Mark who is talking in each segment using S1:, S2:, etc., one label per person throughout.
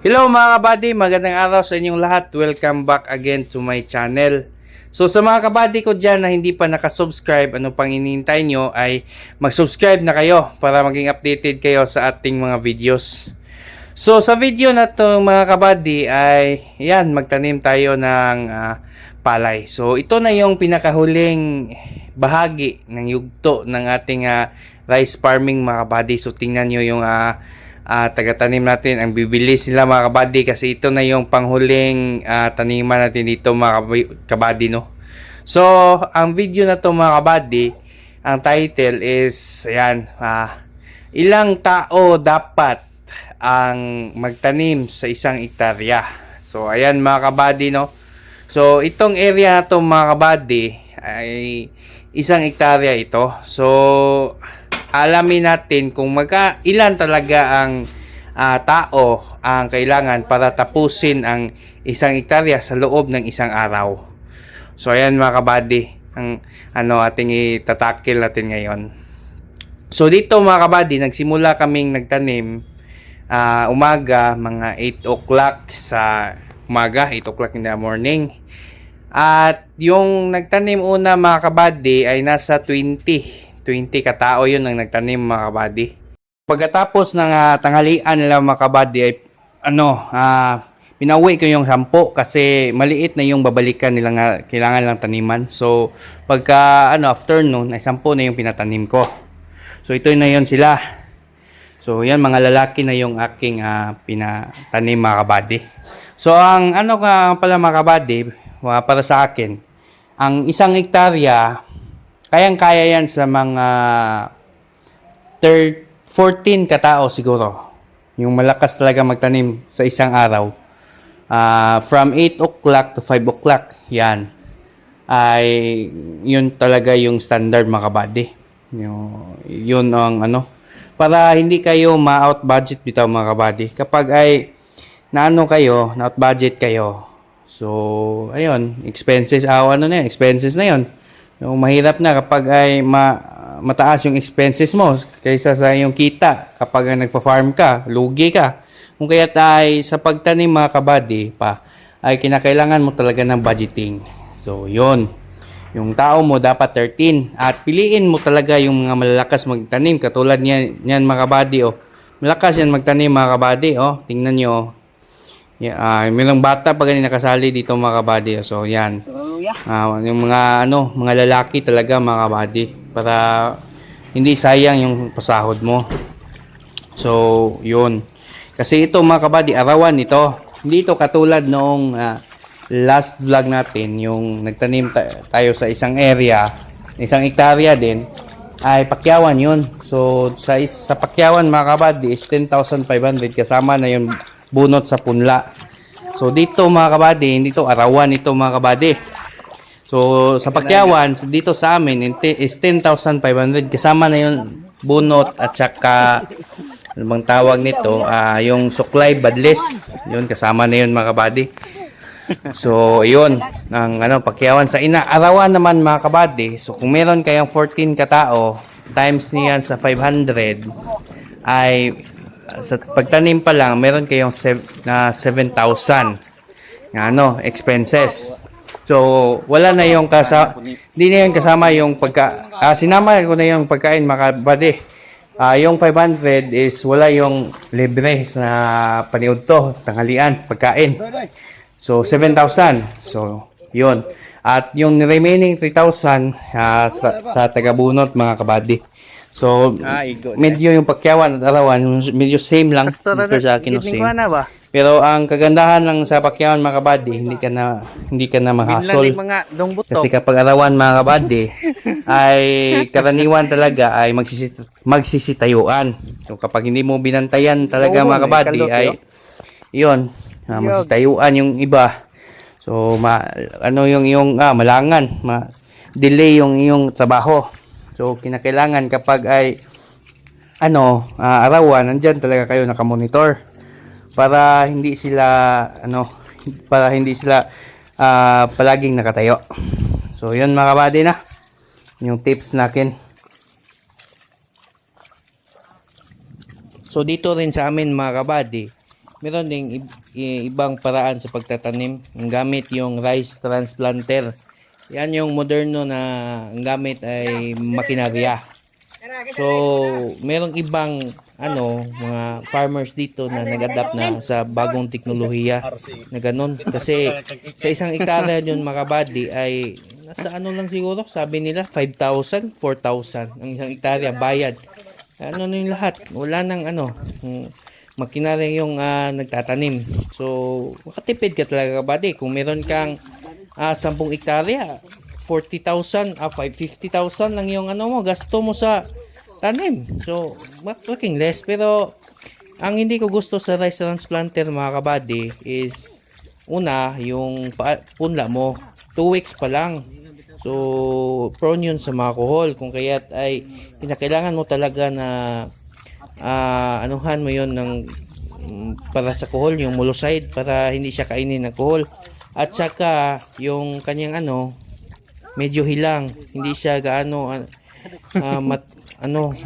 S1: Hello mga kabady, magandang araw sa inyong lahat. Welcome back again to my channel. So sa mga kabady ko dyan na hindi pa nakasubscribe, ano pang inintay nyo ay mag-subscribe na kayo para maging updated kayo sa ating mga videos. So sa video na to mga kabady ay yan, magtanim tayo ng palay. So ito na yung pinakahuling bahagi ng yugto ng ating rice farming mga kabady. So tingnan nyo yung taga-tanim natin. Ang bibilis nila mga kabady kasi ito na yung panghuling taniman natin dito mga kabady, no? So ang video na to mga kabady, ang title is ayan, ilang tao dapat ang magtanim sa isang hektarya. So ayan mga kabady, no? So itong area na to mga kabady ay isang hektarya ito. So alamin natin kung ilan talaga ang tao ang kailangan para tapusin ang isang hektarya sa loob ng isang araw. So ayan mga kabady, ang ating itatakil natin ngayon. So dito mga kabady, nagsimula kaming nagtanim umaga, mga 8 o'clock sa umaga, 8 o'clock in the morning. At yung nagtanim una mga kabady ay nasa 20 katao yun ang nagtanim mga kabady. Pagkatapos ng tanghalian nila mga kabady ay pinauwi ko yung 10 kasi maliit na yung babalikan nila nga kailangan lang taniman. So pagka afternoon ay 10 na yung pinatanim ko. So ito na yun sila. So yan, mga lalaki na yung aking pinatanim mga kabady. So ang pala mga kabady, para sa akin, ang isang hektarya kayang-kaya yan sa mga 14 katao siguro. Yung malakas talaga magtanim sa isang araw. From 8 o'clock to 5 o'clock, yan. Ay, yun talaga yung standard mga kabady. Yun ang para hindi kayo ma-out budget bitaw mga kabady. Kapag ay na-out budget kayo. So, ayun, expenses, expenses na yun. Yung mahirap na kapag ay mataas yung expenses mo kaysa sa yung kita. Kapag nagpa-farm ka, lugi ka. Kung kaya ay sa pagtanim mga kabady pa, ay kinakailangan mo talaga ng budgeting. So, yun. Yung tao mo dapat 13. At piliin mo talaga yung mga malalakas magtanim. Katulad niyan mga kabady, oh. Malakas yan magtanim mga kabady, oh. Tingnan nyo, oh. May bata pa ganyan nakasali dito mga kabady. So yan. Yung mga lalaki talaga mga kabady para hindi sayang yung pasahod mo. So yun. Kasi ito mga kabady, arawan ito. Hindi ito katulad noong last vlog natin, yung nagtanim tayo sa isang area, isang hektarya din, ay pakyawan yun. So sa pakyawan mga kabady is 10,500 kasama na yung bunot sa punla. So dito mga kabady, dito arawan ito mga kabady. So sa pakyawan, dito sa amin is 10,500 kasama na yung bunot at saka ano bang tawag nito, yung suklay badles. Yun kasama na yun mga kabady. So yun ang pakyawan sa arawan naman mga kabady. So kung meron kayong 14 katao times niyan sa 500 ay sa pagtanim pa lang meron kayong 7,000 expenses. So wala na yung hindi na yung kasama yung sinama ko na yung pagkain mga kabady. Yung 500 is wala yung libre sa paniud to, tanghalian, pagkain. So 7,000. So yun. At yung remaining 3,000 sa tagabunot mga kabady. So, medyo yung pakyawan at arawan, medyo same lang dito sa akin, same. Pero ang kagandahan lang sa pakyawan mga kabady, hindi ka na ma-hassle. Kasi kapag arawan mga kabady, ay karaniwan talaga ay magsisitayuan. So, kapag hindi mo binantayan talaga mga kabady, ay yun, magsisitayuan yung iba. So, malangan, delay yung iyong trabaho. So, kinakailangan kapag ay arawan, nandyan talaga kayo nakamonitor para hindi sila palaging nakatayo. So, yun mga kabady na yung tips natin. So, dito rin sa amin mga kabady meron ding ibang paraan sa pagtatanim. Ang gamit yung rice transplanter. Yan yung moderno na ang gamit ay makinarya. So, merong ibang mga farmers dito na nag-adapt na sa bagong teknolohiya na ganun. Kasi sa isang hektarya yun mga kabady ay nasa lang siguro, sabi nila 5,000, 4,000 ang isang hektarya bayad. Na yung lahat, wala nang makinarya yung nagtatanim. So, makatipid ka talaga kabady. Kung meron kang 10 hektarya, 40,000, 50,000 lang yung gasto mo sa tanim. So, working less. Pero, ang hindi ko gusto sa rice transplanter mga kabady is, una, yung punla mo, 2 weeks pa lang. So, prone yun sa mga kuhol. Kung kaya't ay, kinakailangan mo talaga na, anuhan mo yun ng, para sa kuhol, yung molluside, para hindi siya kainin ng kuhol. At saka, yung kanyang medyo hilang. Hindi siya gaano,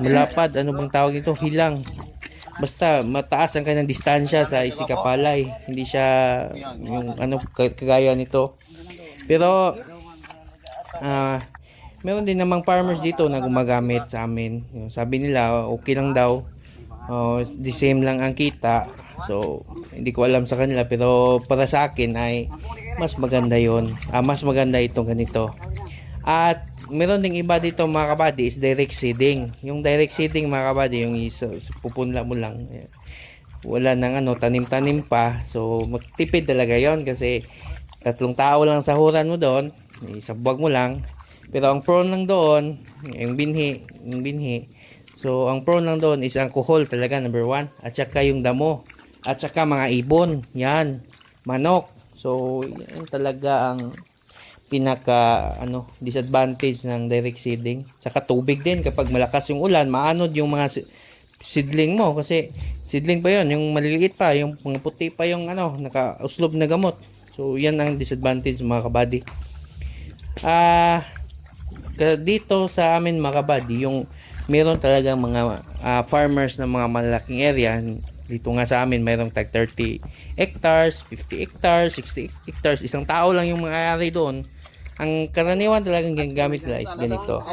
S1: malapad, bang tawag nito, hilang. Basta mataas ang kanyang distansya sa isikapalay. Hindi siya yung kagaya nito. Pero meron din namang farmers dito na gumagamit sa amin. Sabi nila okay lang daw. The same lang ang kita. So hindi ko alam sa kanila, pero para sa akin ay mas maganda 'yon. Mas maganda itong ganito. At meron ding iba dito mga kabady is direct seeding. Yung direct seeding mga kabady, yung pupunla mo lang. Wala nang tanim-tanim pa. So magtipid talaga yon kasi 3 tao lang sahuran mo doon. Isabwag mo lang. Pero ang prone lang doon, yung binhi. So ang prone lang doon is ang kuhol talaga, number 1. At saka yung damo. At saka mga ibon. Yan. Manok. So yan talaga ang pinaka disadvantage ng direct seeding. Saka tubig din, kapag malakas yung ulan, maanod yung mga seedling mo kasi seedling pa yon, yung maliliit pa, yung mga puti pa yung naka-uslob na gamot. So yan ang disadvantage mga kabady. Dito sa amin mga kabady, yung meron talaga mga farmers na mga malaking area. Dito nga sa amin mayroong tag 30 hectares, 50 hectares, 60 hectares. Isang tao lang yung mga-ari doon. Ang karaniwan talagang ginagamit nila is ganito.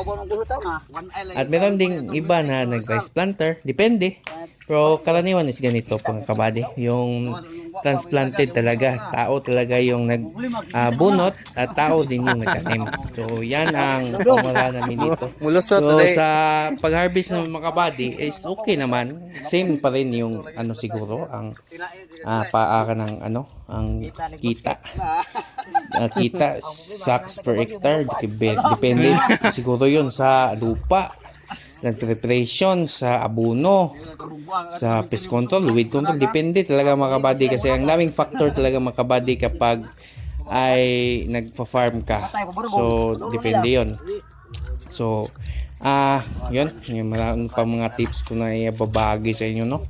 S1: At meron ding iba na nag-rice planter. Depende. Pero karaniwan is ganito pang kabady. Yung transplanted talaga. Tao talaga yung nagbunot at tao din yung nagtanim. So yan ang pamala namin dito. So sa pag-harvest ng mga kabady is okay naman. Same pa rin yung siguro ang paaka ng ang kita. Kita sacks per hectare. Depende siguro yun sa lupa, ng preparation, sa abono, sa pest control, weed control. Depende talaga mga kabady kasi ang daming factor talaga mga kabady kapag ay nagfa-farm ka. So depende yon. So yun yung marami pa mga tips ko na ibabahagi sa inyo, no?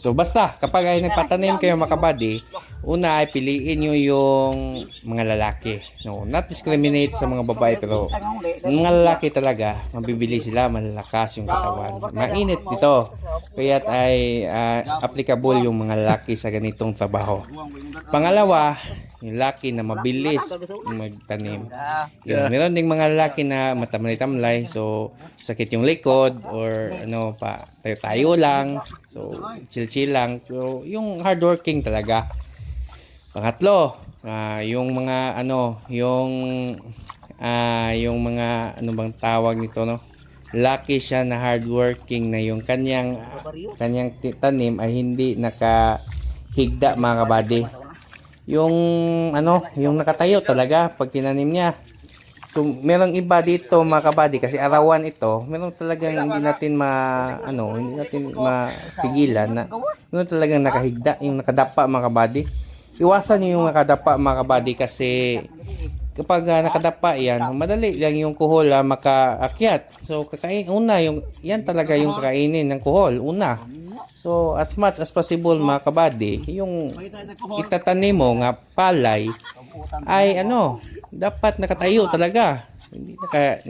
S1: So basta kapag ay nagpatanim kayo mga kabady, una ay piliin nyo yung mga lalaki. No, not discriminate sa mga babae, pero mga lalaki talaga, mabibili sila, malalakas yung katawan. Mainit nito. Kaya ay applicable yung mga lalaki sa ganitong trabaho. Pangalawa, yung lalaki na mabilis magtanim. Yun, meron ding mga lalaki na matamlay-tamlay, so sakit yung likod or tayo lang. So chill lang. So yung hardworking talaga. Pangatlo, yung mga yung mga bang tawag nito, no? Lucky siya na hardworking na yung kanyang tanim ay hindi nakahigda mga kabady. Yung yung nakatayo talaga pag tinanim niya. So merong iba dito mga kabady kasi arawan ito, meron talagang hindi natin mapigilan na meron talagang nakahigda, yung nakadapa mga kabady. Iwasan niyo yung nakadapa mga kabady kasi kapag nakadapa yan, madali lang yung kuhol makaakyat. So yan talaga yung kakainin ng kuhol una. So as much as possible mga kabady, yung itatanim mo nga palay ay dapat nakatayo talaga. Hindi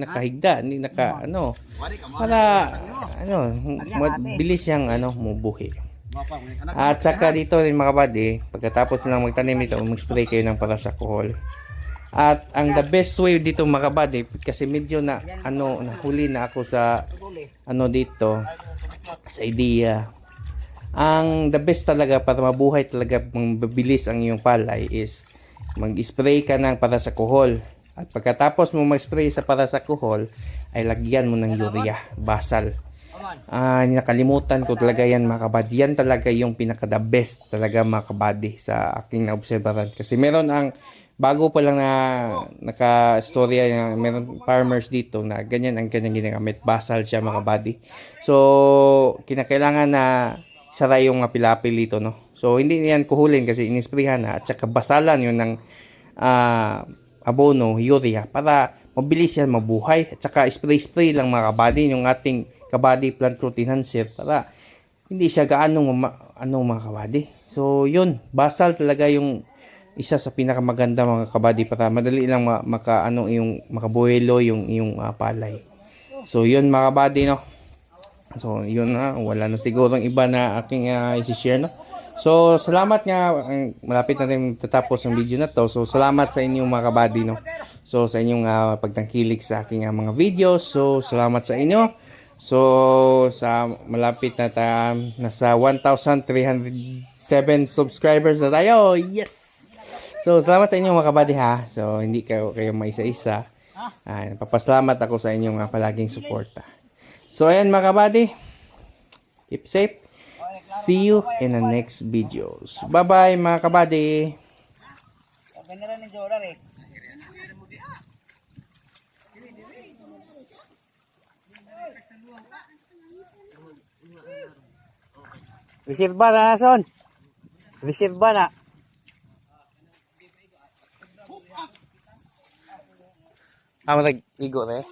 S1: nakahigda, hindi para mabilis yang mubuhi. At saka dito rin mga kabady, pagkatapos lang magtanim ito, mag-spray kayo ng paracetamol. At ang the best way dito mga kabady, kasi medyo na nahuli na ako sa dito sa idea. Ang the best talaga para mabuhay talaga mabilis ang iyong palay is mag-spray ka ng paracetamol. At pagkatapos mo mag-spray sa paracetamol, ay lagyan mo ng urea, basal. Nakalimutan ko talaga yan mga kabady. Yan talaga yung pinaka the best talaga mga kabady sa aking naobserbahan. Kasi meron ang bago pa lang na naka-storya na meron farmers dito na ganyan ang kanyang ginagamit. Basal siya mga kabady. So, kinakailangan na sara yung pilapil dito, no? So, hindi yan kuhulin kasi inisprayhan na at saka basalan yun ng abono, urea para mabilis yan mabuhay. At saka spray-spray lang mga kabady yung ating kabady plant root enhancer para hindi siya gaano mga kabady. So, yun. Basal talaga yung isa sa pinakamaganda mga kabady para madali lang yung makabuelo yung palay. So, yun mga kabady, no? So, yun na. Wala na siguro iba na aking isi-share, no? So, salamat nga. Malapit na rin tatapos ang video na to. So, salamat sa inyong mga kabady, no? So, sa inyong pagtangkilik sa aking mga videos. So, salamat sa inyo. So, sa malapit na nasa 1,307 subscribers na tayo. Yes! So, salamat sa inyo mga kabady ha. So, hindi kayo maisa-isa. Papasalamat ako sa inyong palaging suporta. So, ayan mga kabady. Keep safe. See you in the next videos. Bye-bye mga kabady. Reserva na son. Reserva na. Mag-igo na